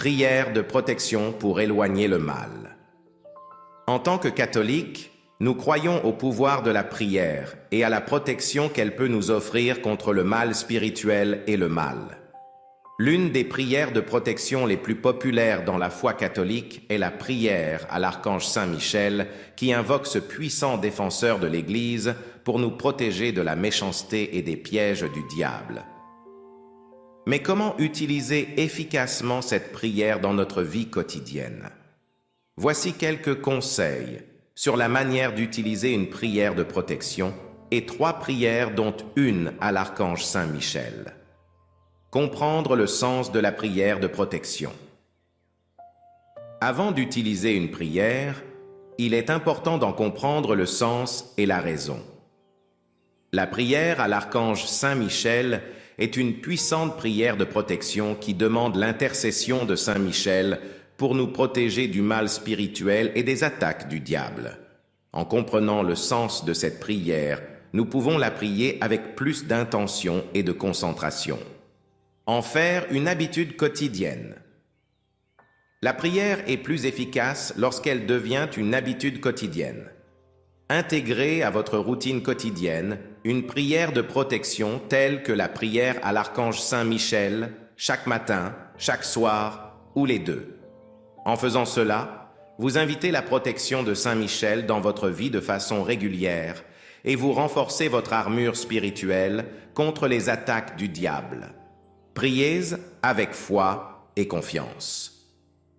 prière de protection pour éloigner le mal. En tant que catholiques, nous croyons au pouvoir de la prière et à la protection qu'elle peut nous offrir contre le mal spirituel et le mal. L'une des prières de protection les plus populaires dans la foi catholique est la prière à l'archange Saint Michel, qui invoque ce puissant défenseur de l'Église pour nous protéger de la méchanceté et des pièges du diable. Mais comment utiliser efficacement cette prière dans notre vie quotidienne? Voici quelques conseils sur la manière d'utiliser une prière de protection et 3 prières dont une à l'archange Saint Michel. Comprendre le sens de la prière de protection. Avant d'utiliser une prière, il est important d'en comprendre le sens et la raison. La prière à l'archange Saint Michel est une puissante prière de protection qui demande l'intercession de Saint Michel pour nous protéger du mal spirituel et des attaques du diable. En comprenant le sens de cette prière, nous pouvons la prier avec plus d'intention et de concentration. En faire une habitude quotidienne. La prière est plus efficace lorsqu'elle devient une habitude quotidienne. Intégrez à votre routine quotidienne une prière de protection telle que la prière à l'archange Saint Michel, chaque matin, chaque soir ou les deux. En faisant cela, vous invitez la protection de Saint Michel dans votre vie de façon régulière et vous renforcez votre armure spirituelle contre les attaques du diable. Priez avec foi et confiance.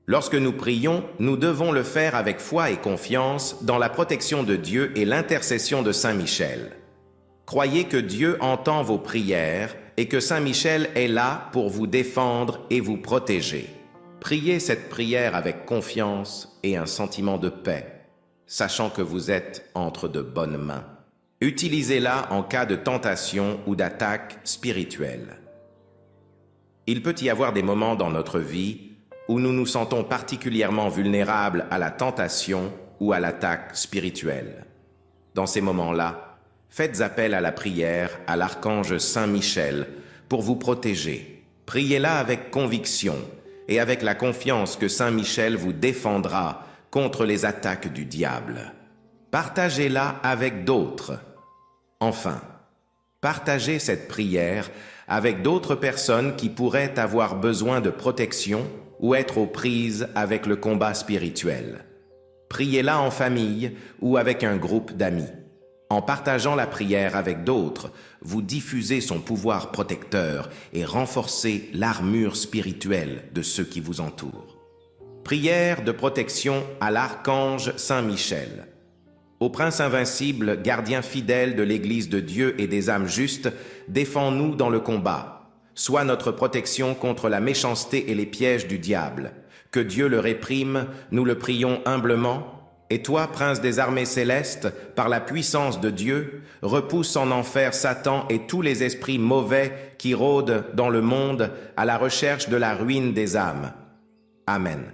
Lorsque nous prions, nous devons le faire avec foi et confiance dans la protection de Dieu et l'intercession de Saint Michel. Croyez que Dieu entend vos prières et que Saint Michel est là pour vous défendre et vous protéger. Priez cette prière avec confiance et un sentiment de paix, sachant que vous êtes entre de bonnes mains. Utilisez-la en cas de tentation ou d'attaque spirituelle. Il peut y avoir des moments dans notre vie où nous nous sentons particulièrement vulnérables à la tentation ou à l'attaque spirituelle. Dans ces moments-là, faites appel à la prière à l'archange Saint Michel pour vous protéger. Priez-la avec conviction et avec la confiance que Saint Michel vous défendra contre les attaques du diable. Partagez-la avec d'autres. Enfin, partagez cette prière avec d'autres personnes qui pourraient avoir besoin de protection ou être aux prises avec le combat spirituel. Priez-la en famille ou avec un groupe d'amis. En partageant la prière avec d'autres, vous diffusez son pouvoir protecteur et renforcez l'armure spirituelle de ceux qui vous entourent. Prière de protection à l'archange Saint Michel. Ô Prince invincible, gardien fidèle de l'Église de Dieu et des âmes justes, défends-nous dans le combat. Sois notre protection contre la méchanceté et les pièges du diable. Que Dieu le réprime, nous le prions humblement. Et toi, Prince des armées célestes, par la puissance de Dieu, repousse en enfer Satan et tous les esprits mauvais qui rôdent dans le monde à la recherche de la ruine des âmes. Amen.